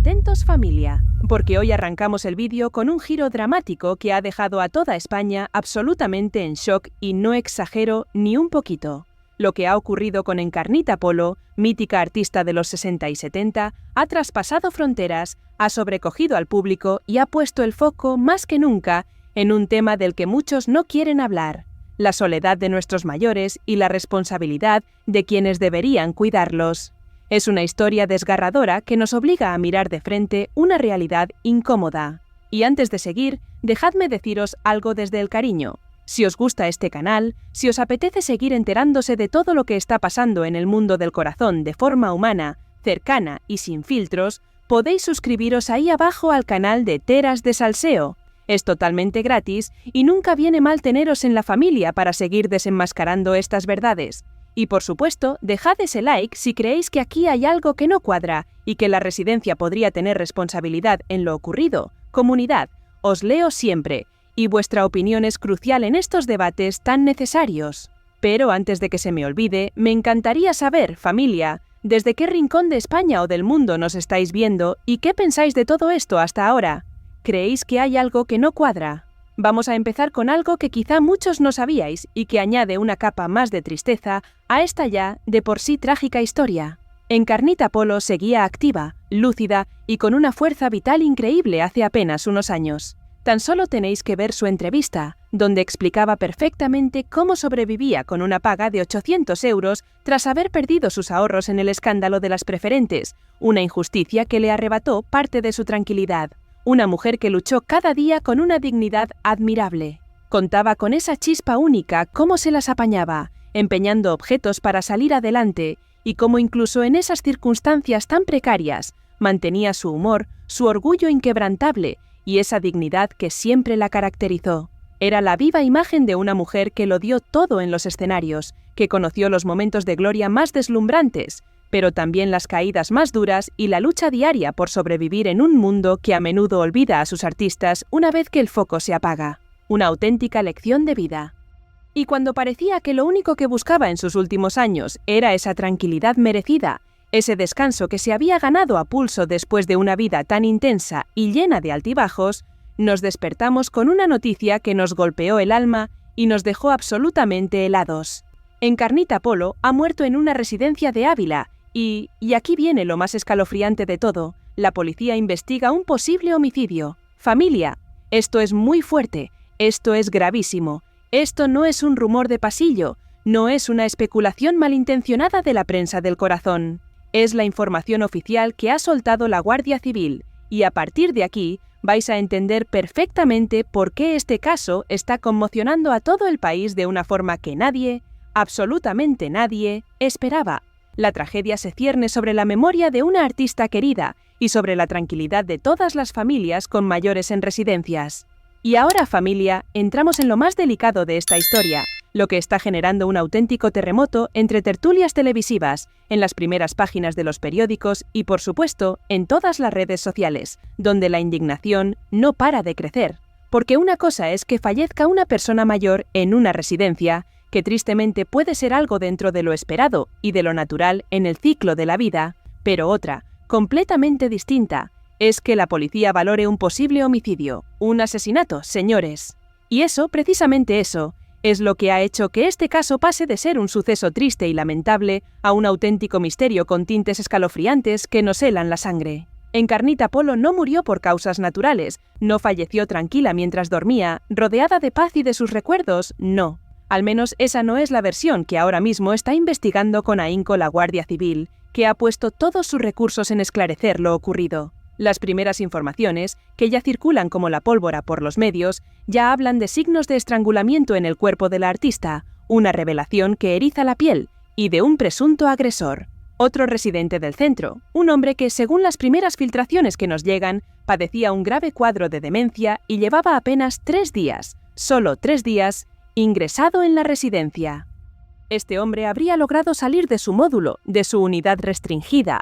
Atentos familia, porque hoy arrancamos el vídeo con un giro dramático que ha dejado a toda España absolutamente en shock y no exagero ni un poquito. Lo que ha ocurrido con Encarnita Polo, mítica artista de los 60 y 70, ha traspasado fronteras, ha sobrecogido al público y ha puesto el foco más que nunca en un tema del que muchos no quieren hablar: la soledad de nuestros mayores y la responsabilidad de quienes deberían cuidarlos. Es una historia desgarradora que nos obliga a mirar de frente una realidad incómoda. Y antes de seguir, dejadme deciros algo desde el cariño. Si os gusta este canal, si os apetece seguir enterándose de todo lo que está pasando en el mundo del corazón de forma humana, cercana y sin filtros, podéis suscribiros ahí abajo al canal de Teras de Salseo. Es totalmente gratis y nunca viene mal teneros en la familia para seguir desenmascarando estas verdades. Y por supuesto, dejad ese like si creéis que aquí hay algo que no cuadra y que la residencia podría tener responsabilidad en lo ocurrido. Comunidad, os leo siempre, y vuestra opinión es crucial en estos debates tan necesarios. Pero antes de que se me olvide, me encantaría saber, familia, desde qué rincón de España o del mundo nos estáis viendo y qué pensáis de todo esto hasta ahora. ¿Creéis que hay algo que no cuadra? Vamos a empezar con algo que quizá muchos no sabíais y que añade una capa más de tristeza a esta ya de por sí trágica historia. Encarnita Polo seguía activa, lúcida y con una fuerza vital increíble hace apenas unos años. Tan solo tenéis que ver su entrevista, donde explicaba perfectamente cómo sobrevivía con una paga de 800 euros tras haber perdido sus ahorros en el escándalo de las preferentes, una injusticia que le arrebató parte de su tranquilidad. Una mujer que luchó cada día con una dignidad admirable. Contaba con esa chispa única, cómo se las apañaba, empeñando objetos para salir adelante, y cómo incluso en esas circunstancias tan precarias, mantenía su humor, su orgullo inquebrantable y esa dignidad que siempre la caracterizó. Era la viva imagen de una mujer que lo dio todo en los escenarios, que conoció los momentos de gloria más deslumbrantes, pero también las caídas más duras y la lucha diaria por sobrevivir en un mundo que a menudo olvida a sus artistas una vez que el foco se apaga. Una auténtica lección de vida. Y cuando parecía que lo único que buscaba en sus últimos años era esa tranquilidad merecida, ese descanso que se había ganado a pulso después de una vida tan intensa y llena de altibajos, nos despertamos con una noticia que nos golpeó el alma y nos dejó absolutamente helados. Encarnita Polo ha muerto en una residencia de Ávila. Y aquí viene lo más escalofriante de todo: la policía investiga un posible homicidio. Familia, esto es muy fuerte, esto es gravísimo, esto no es un rumor de pasillo, no es una especulación malintencionada de la prensa del corazón. Es la información oficial que ha soltado la Guardia Civil, y a partir de aquí vais a entender perfectamente por qué este caso está conmocionando a todo el país de una forma que nadie, absolutamente nadie, esperaba. La tragedia se cierne sobre la memoria de una artista querida y sobre la tranquilidad de todas las familias con mayores en residencias. Y ahora, familia, entramos en lo más delicado de esta historia, lo que está generando un auténtico terremoto entre tertulias televisivas, en las primeras páginas de los periódicos y, por supuesto, en todas las redes sociales, donde la indignación no para de crecer. Porque una cosa es que fallezca una persona mayor en una residencia, que tristemente puede ser algo dentro de lo esperado y de lo natural en el ciclo de la vida, pero otra, completamente distinta, es que la policía valore un posible homicidio, un asesinato, señores. Y eso, precisamente eso, es lo que ha hecho que este caso pase de ser un suceso triste y lamentable a un auténtico misterio con tintes escalofriantes que nos helan la sangre. Encarnita Polo no murió por causas naturales, no falleció tranquila mientras dormía, rodeada de paz y de sus recuerdos, no. Al menos esa no es la versión que ahora mismo está investigando con ahínco la Guardia Civil, que ha puesto todos sus recursos en esclarecer lo ocurrido. Las primeras informaciones, que ya circulan como la pólvora por los medios, ya hablan de signos de estrangulamiento en el cuerpo de la artista, una revelación que eriza la piel, y de un presunto agresor. Otro residente del centro, un hombre que, según las primeras filtraciones que nos llegan, padecía un grave cuadro de demencia y llevaba apenas 3 días, solo 3 días, ingresado en la residencia. Este hombre habría logrado salir de su módulo, de su unidad restringida,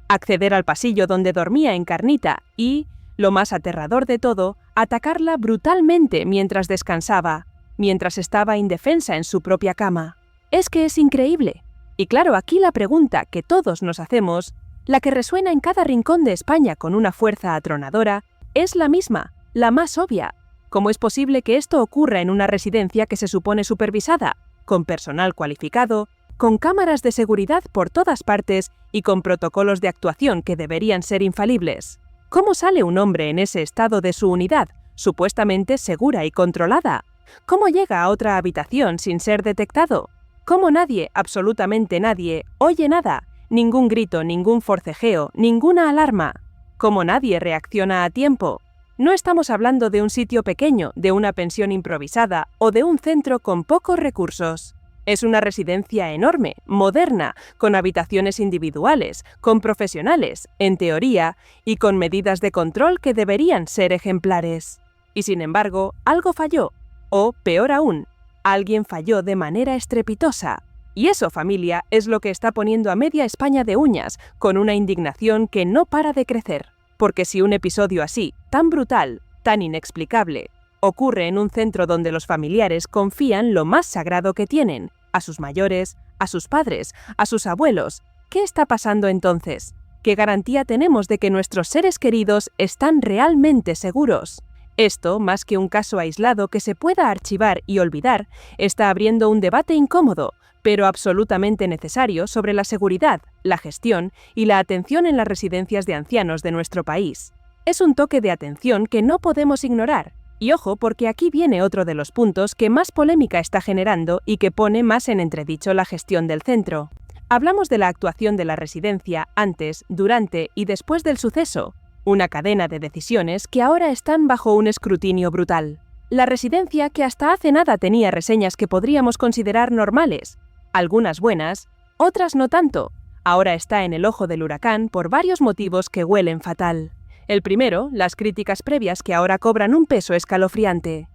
acceder al pasillo donde dormía Encarnita y, lo más aterrador de todo, atacarla brutalmente mientras descansaba, mientras estaba indefensa en su propia cama. Es que es increíble. Y claro, aquí la pregunta que todos nos hacemos, la que resuena en cada rincón de España con una fuerza atronadora, es la misma, la más obvia. ¿Cómo es posible que esto ocurra en una residencia que se supone supervisada, con personal cualificado, con cámaras de seguridad por todas partes y con protocolos de actuación que deberían ser infalibles? ¿Cómo sale un hombre en ese estado de su unidad, supuestamente segura y controlada? ¿Cómo llega a otra habitación sin ser detectado? ¿Cómo nadie, absolutamente nadie, oye nada? Ningún grito, ningún forcejeo, ninguna alarma. ¿Cómo nadie reacciona a tiempo? No estamos hablando de un sitio pequeño, de una pensión improvisada o de un centro con pocos recursos. Es una residencia enorme, moderna, con habitaciones individuales, con profesionales, en teoría, y con medidas de control que deberían ser ejemplares. Y sin embargo, algo falló. O, peor aún, alguien falló de manera estrepitosa. Y eso, familia, es lo que está poniendo a media España de uñas, con una indignación que no para de crecer. Porque si un episodio así, tan brutal, tan inexplicable, ocurre en un centro donde los familiares confían lo más sagrado que tienen, a sus mayores, a sus padres, a sus abuelos, ¿qué está pasando entonces? ¿Qué garantía tenemos de que nuestros seres queridos están realmente seguros? Esto, más que un caso aislado que se pueda archivar y olvidar, está abriendo un debate incómodo, pero absolutamente necesario sobre la seguridad, la gestión y la atención en las residencias de ancianos de nuestro país. Es un toque de atención que no podemos ignorar. Y ojo, porque aquí viene otro de los puntos que más polémica está generando y que pone más en entredicho la gestión del centro. Hablamos de la actuación de la residencia antes, durante y después del suceso, una cadena de decisiones que ahora están bajo un escrutinio brutal. La residencia, que hasta hace nada tenía reseñas que podríamos considerar normales, algunas buenas, otras no tanto, ahora está en el ojo del huracán por varios motivos que huelen fatal. El primero, las críticas previas que ahora cobran un peso escalofriante.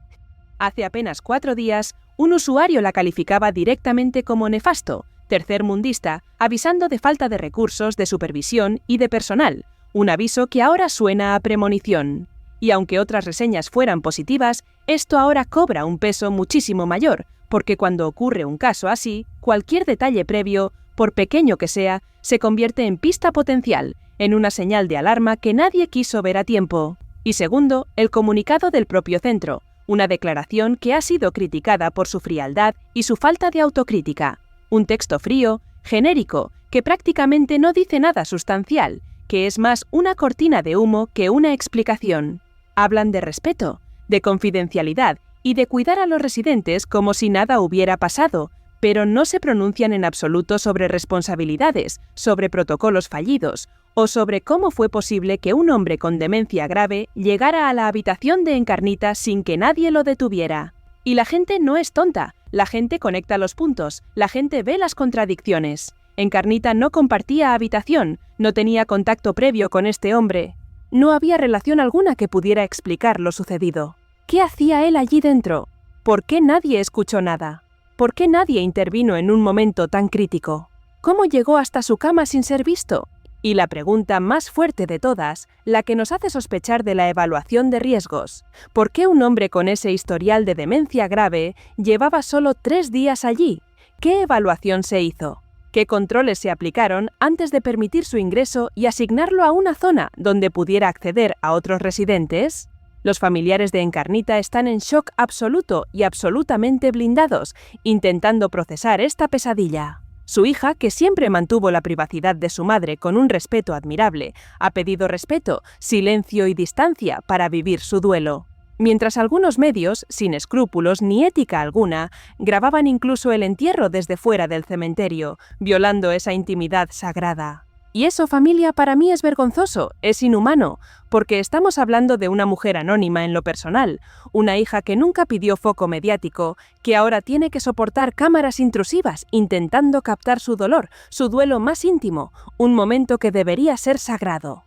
Hace apenas 4 días, un usuario la calificaba directamente como nefasto, tercermundista, avisando de falta de recursos, de supervisión y de personal, un aviso que ahora suena a premonición. Y aunque otras reseñas fueran positivas, esto ahora cobra un peso muchísimo mayor, porque cuando ocurre un caso así, cualquier detalle previo, por pequeño que sea, se convierte en pista potencial, en una señal de alarma que nadie quiso ver a tiempo. Y segundo, el comunicado del propio centro, una declaración que ha sido criticada por su frialdad y su falta de autocrítica. Un texto frío, genérico, que prácticamente no dice nada sustancial, que es más una cortina de humo que una explicación. Hablan de respeto, de confidencialidad y de cuidar a los residentes como si nada hubiera pasado, pero no se pronuncian en absoluto sobre responsabilidades, sobre protocolos fallidos, o sobre cómo fue posible que un hombre con demencia grave llegara a la habitación de Encarnita sin que nadie lo detuviera. Y la gente no es tonta, la gente conecta los puntos, la gente ve las contradicciones. Encarnita no compartía habitación, no tenía contacto previo con este hombre. No había relación alguna que pudiera explicar lo sucedido. ¿Qué hacía él allí dentro? ¿Por qué nadie escuchó nada? ¿Por qué nadie intervino en un momento tan crítico? ¿Cómo llegó hasta su cama sin ser visto? Y la pregunta más fuerte de todas, la que nos hace sospechar de la evaluación de riesgos. ¿Por qué un hombre con ese historial de demencia grave llevaba solo 3 días allí? ¿Qué evaluación se hizo? ¿Qué controles se aplicaron antes de permitir su ingreso y asignarlo a una zona donde pudiera acceder a otros residentes? Los familiares de Encarnita están en shock absoluto y absolutamente blindados, intentando procesar esta pesadilla. Su hija, que siempre mantuvo la privacidad de su madre con un respeto admirable, ha pedido respeto, silencio y distancia para vivir su duelo. Mientras algunos medios, sin escrúpulos ni ética alguna, grababan incluso el entierro desde fuera del cementerio, violando esa intimidad sagrada. Y eso, familia, para mí es vergonzoso, es inhumano, porque estamos hablando de una mujer anónima en lo personal, una hija que nunca pidió foco mediático, que ahora tiene que soportar cámaras intrusivas intentando captar su dolor, su duelo más íntimo, un momento que debería ser sagrado.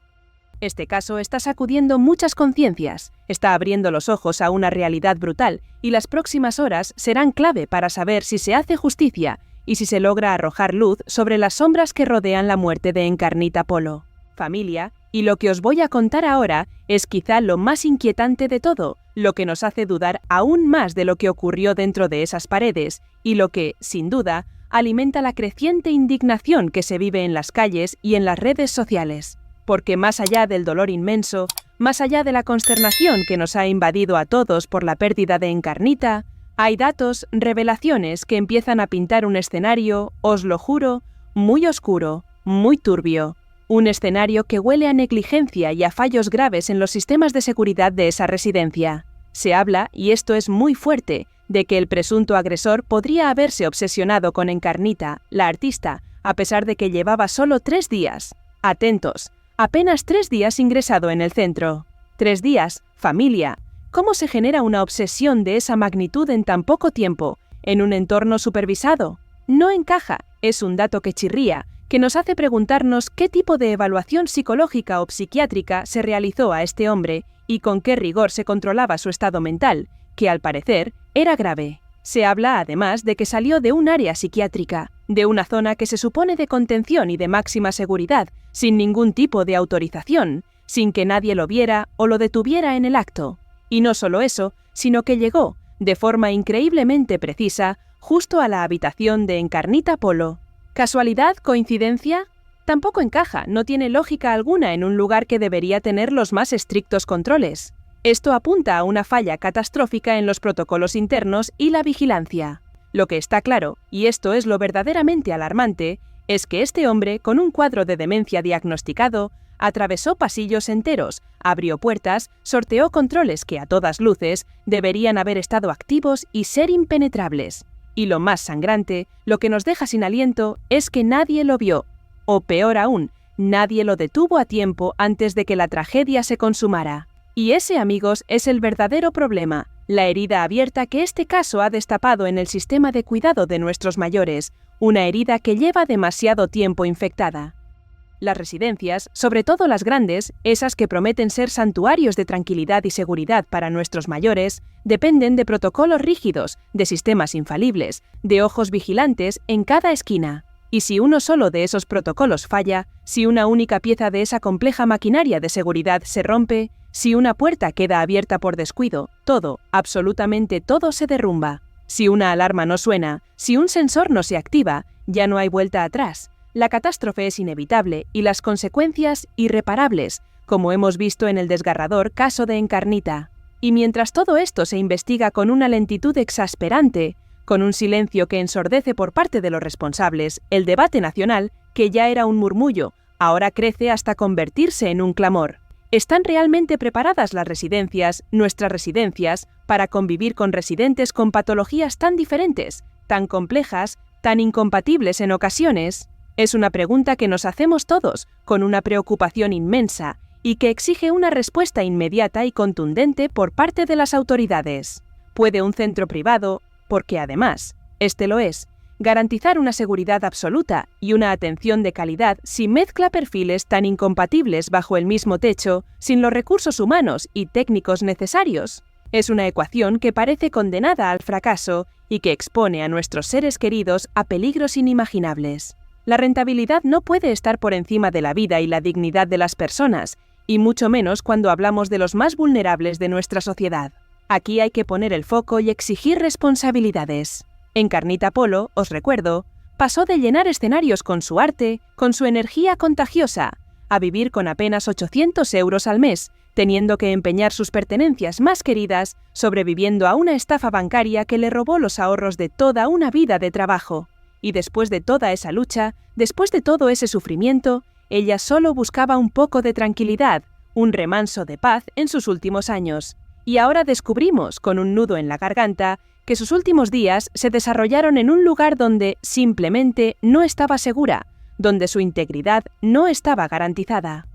Este caso está sacudiendo muchas conciencias, está abriendo los ojos a una realidad brutal y las próximas horas serán clave para saber si se hace justicia y si se logra arrojar luz sobre las sombras que rodean la muerte de Encarnita Polo. Familia, y lo que os voy a contar ahora es quizá lo más inquietante de todo, lo que nos hace dudar aún más de lo que ocurrió dentro de esas paredes y lo que, sin duda, alimenta la creciente indignación que se vive en las calles y en las redes sociales. Porque más allá del dolor inmenso, más allá de la consternación que nos ha invadido a todos por la pérdida de Encarnita, hay datos, revelaciones que empiezan a pintar un escenario, os lo juro, muy oscuro, muy turbio. Un escenario que huele a negligencia y a fallos graves en los sistemas de seguridad de esa residencia. Se habla, y esto es muy fuerte, de que el presunto agresor podría haberse obsesionado con Encarnita, la artista, a pesar de que llevaba solo 3 días. Atentos, apenas 3 días ingresado en el centro. 3 días, familia. ¿Cómo se genera una obsesión de esa magnitud en tan poco tiempo, en un entorno supervisado? No encaja, es un dato que chirría, que nos hace preguntarnos qué tipo de evaluación psicológica o psiquiátrica se realizó a este hombre y con qué rigor se controlaba su estado mental, que al parecer era grave. Se habla además de que salió de un área psiquiátrica, de una zona que se supone de contención y de máxima seguridad, sin ningún tipo de autorización, sin que nadie lo viera o lo detuviera en el acto. Y no solo eso, sino que llegó, de forma increíblemente precisa, justo a la habitación de Encarnita Polo. ¿Casualidad? ¿Coincidencia? Tampoco encaja, no tiene lógica alguna en un lugar que debería tener los más estrictos controles. Esto apunta a una falla catastrófica en los protocolos internos y la vigilancia. Lo que está claro, y esto es lo verdaderamente alarmante, es que este hombre, con un cuadro de demencia diagnosticado, atravesó pasillos enteros, abrió puertas, sorteó controles que a todas luces deberían haber estado activos y ser impenetrables. Y lo más sangrante, lo que nos deja sin aliento, es que nadie lo vio. O peor aún, nadie lo detuvo a tiempo antes de que la tragedia se consumara. Y ese, amigos, es el verdadero problema, la herida abierta que este caso ha destapado en el sistema de cuidado de nuestros mayores, una herida que lleva demasiado tiempo infectada. Las residencias, sobre todo las grandes, esas que prometen ser santuarios de tranquilidad y seguridad para nuestros mayores, dependen de protocolos rígidos, de sistemas infalibles, de ojos vigilantes en cada esquina. Y si uno solo de esos protocolos falla, si una única pieza de esa compleja maquinaria de seguridad se rompe, si una puerta queda abierta por descuido, todo, absolutamente todo se derrumba. Si una alarma no suena, si un sensor no se activa, ya no hay vuelta atrás. La catástrofe es inevitable y las consecuencias irreparables, como hemos visto en el desgarrador caso de Encarnita. Y mientras todo esto se investiga con una lentitud exasperante, con un silencio que ensordece por parte de los responsables, el debate nacional, que ya era un murmullo, ahora crece hasta convertirse en un clamor. ¿Están realmente preparadas las residencias, nuestras residencias, para convivir con residentes con patologías tan diferentes, tan complejas, tan incompatibles en ocasiones? Es una pregunta que nos hacemos todos, con una preocupación inmensa, y que exige una respuesta inmediata y contundente por parte de las autoridades. ¿Puede un centro privado, porque además, este lo es, garantizar una seguridad absoluta y una atención de calidad si mezcla perfiles tan incompatibles bajo el mismo techo, sin los recursos humanos y técnicos necesarios? Es una ecuación que parece condenada al fracaso y que expone a nuestros seres queridos a peligros inimaginables. La rentabilidad no puede estar por encima de la vida y la dignidad de las personas, y mucho menos cuando hablamos de los más vulnerables de nuestra sociedad. Aquí hay que poner el foco y exigir responsabilidades. Encarnita Polo, os recuerdo, pasó de llenar escenarios con su arte, con su energía contagiosa, a vivir con apenas 800 euros al mes, teniendo que empeñar sus pertenencias más queridas, sobreviviendo a una estafa bancaria que le robó los ahorros de toda una vida de trabajo. Y después de toda esa lucha, después de todo ese sufrimiento, ella solo buscaba un poco de tranquilidad, un remanso de paz en sus últimos años. Y ahora descubrimos, con un nudo en la garganta, que sus últimos días se desarrollaron en un lugar donde simplemente no estaba segura, donde su integridad no estaba garantizada.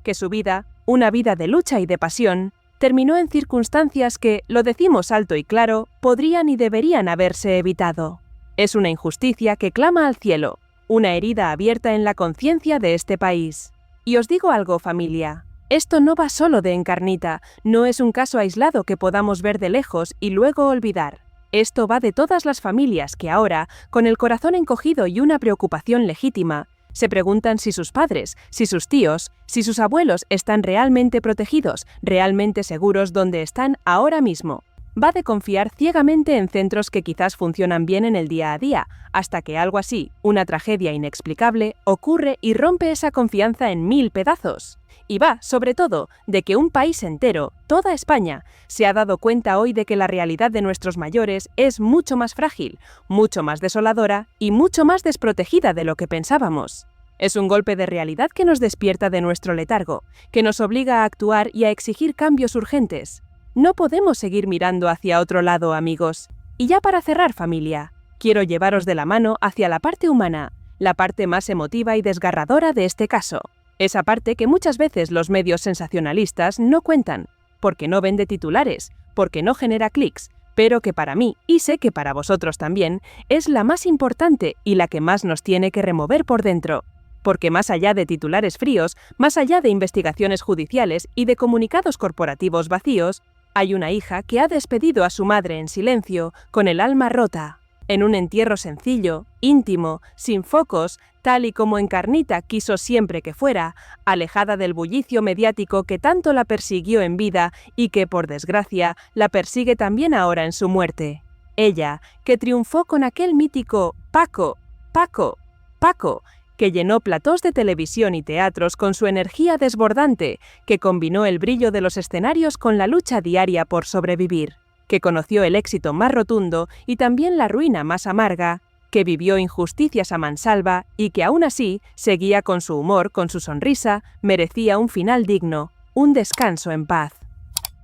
Que su vida, una vida de lucha y de pasión, terminó en circunstancias que, lo decimos alto y claro, podrían y deberían haberse evitado. Es una injusticia que clama al cielo, una herida abierta en la conciencia de este país. Y os digo algo, familia. Esto no va solo de Encarnita, no es un caso aislado que podamos ver de lejos y luego olvidar. Esto va de todas las familias que ahora, con el corazón encogido y una preocupación legítima, se preguntan si sus padres, si sus tíos, si sus abuelos están realmente protegidos, realmente seguros donde están ahora mismo. Va de confiar ciegamente en centros que quizás funcionan bien en el día a día, hasta que algo así, una tragedia inexplicable, ocurre y rompe esa confianza en 1000 pedazos. Y va, sobre todo, de que un país entero, toda España, se ha dado cuenta hoy de que la realidad de nuestros mayores es mucho más frágil, mucho más desoladora y mucho más desprotegida de lo que pensábamos. Es un golpe de realidad que nos despierta de nuestro letargo, que nos obliga a actuar y a exigir cambios urgentes. No podemos seguir mirando hacia otro lado, amigos. Y ya para cerrar, familia, quiero llevaros de la mano hacia la parte humana, la parte más emotiva y desgarradora de este caso. Esa parte que muchas veces los medios sensacionalistas no cuentan, porque no vende titulares, porque no genera clics, pero que para mí, y sé que para vosotros también, es la más importante y la que más nos tiene que remover por dentro. Porque más allá de titulares fríos, más allá de investigaciones judiciales y de comunicados corporativos vacíos, hay una hija que ha despedido a su madre en silencio, con el alma rota, en un entierro sencillo, íntimo, sin focos, tal y como Encarnita quiso siempre que fuera, alejada del bullicio mediático que tanto la persiguió en vida y que, por desgracia, la persigue también ahora en su muerte. Ella, que triunfó con aquel mítico Paco, Paco, Paco, que llenó platós de televisión y teatros con su energía desbordante, que combinó el brillo de los escenarios con la lucha diaria por sobrevivir, que conoció el éxito más rotundo y también la ruina más amarga, que vivió injusticias a mansalva y que aún así seguía con su humor, con su sonrisa, merecía un final digno, un descanso en paz.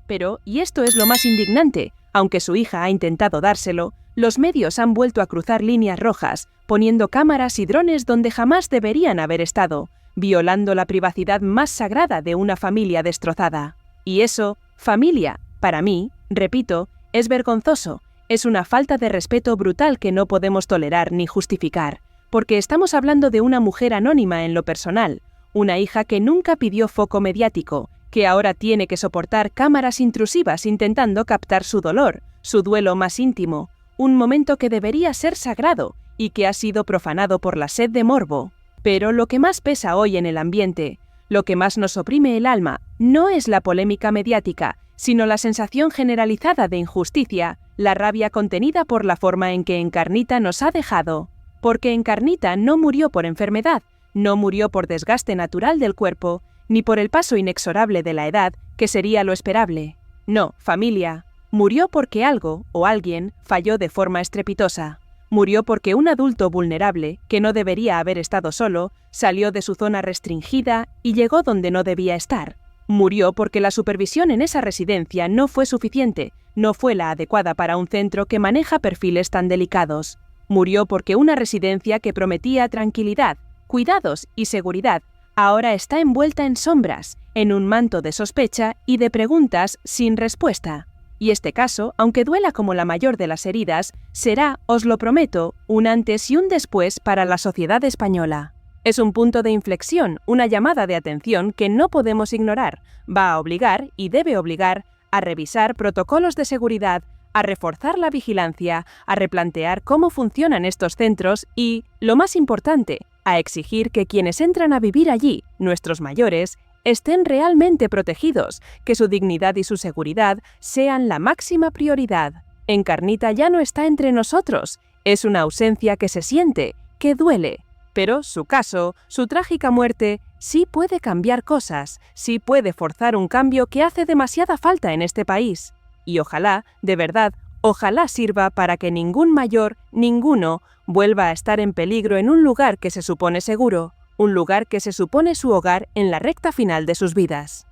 Pero, y esto es lo más indignante, aunque su hija ha intentado dárselo, los medios han vuelto a cruzar líneas rojas, poniendo cámaras y drones donde jamás deberían haber estado, violando la privacidad más sagrada de una familia destrozada. Y eso, familia, para mí, repito, es vergonzoso, es una falta de respeto brutal que no podemos tolerar ni justificar, porque estamos hablando de una mujer anónima en lo personal, una hija que nunca pidió foco mediático, que ahora tiene que soportar cámaras intrusivas intentando captar su dolor, su duelo más íntimo, un momento que debería ser sagrado y que ha sido profanado por la sed de morbo. Pero lo que más pesa hoy en el ambiente, lo que más nos oprime el alma, no es la polémica mediática, sino la sensación generalizada de injusticia, la rabia contenida por la forma en que Encarnita nos ha dejado. Porque Encarnita no murió por enfermedad, no murió por desgaste natural del cuerpo, ni por el paso inexorable de la edad, que sería lo esperable. No, familia. Murió porque algo, o alguien, falló de forma estrepitosa. Murió porque un adulto vulnerable, que no debería haber estado solo, salió de su zona restringida y llegó donde no debía estar. Murió porque la supervisión en esa residencia no fue suficiente, no fue la adecuada para un centro que maneja perfiles tan delicados. Murió porque una residencia que prometía tranquilidad, cuidados y seguridad, ahora está envuelta en sombras, en un manto de sospecha y de preguntas sin respuesta. Y este caso, aunque duela como la mayor de las heridas, será, os lo prometo, un antes y un después para la sociedad española. Es un punto de inflexión, una llamada de atención que no podemos ignorar. Va a obligar, y debe obligar, a revisar protocolos de seguridad, a reforzar la vigilancia, a replantear cómo funcionan estos centros y, lo más importante, a exigir que quienes entran a vivir allí, nuestros mayores, estén realmente protegidos, que su dignidad y su seguridad sean la máxima prioridad. Encarnita ya no está entre nosotros, es una ausencia que se siente, que duele. Pero su caso, su trágica muerte, sí puede cambiar cosas, sí puede forzar un cambio que hace demasiada falta en este país. Y ojalá, de verdad, ojalá sirva para que ningún mayor, ninguno, vuelva a estar en peligro en un lugar que se supone seguro, un lugar que se supone su hogar en la recta final de sus vidas.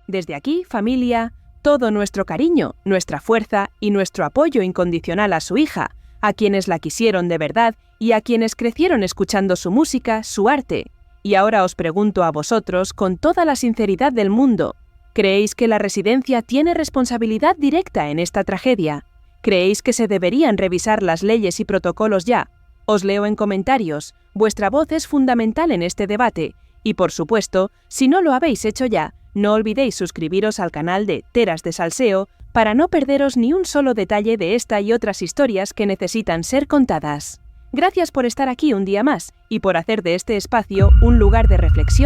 Desde aquí, familia, todo nuestro cariño, nuestra fuerza y nuestro apoyo incondicional a su hija, a quienes la quisieron de verdad y a quienes crecieron escuchando su música, su arte. Y ahora os pregunto a vosotros con toda la sinceridad del mundo, ¿creéis que la residencia tiene responsabilidad directa en esta tragedia? ¿Creéis que se deberían revisar las leyes y protocolos ya? Os leo en comentarios, vuestra voz es fundamental en este debate, y por supuesto, si no lo habéis hecho ya, no olvidéis suscribiros al canal de Teras de Salseo para no perderos ni un solo detalle de esta y otras historias que necesitan ser contadas. Gracias por estar aquí un día más, y por hacer de este espacio un lugar de reflexión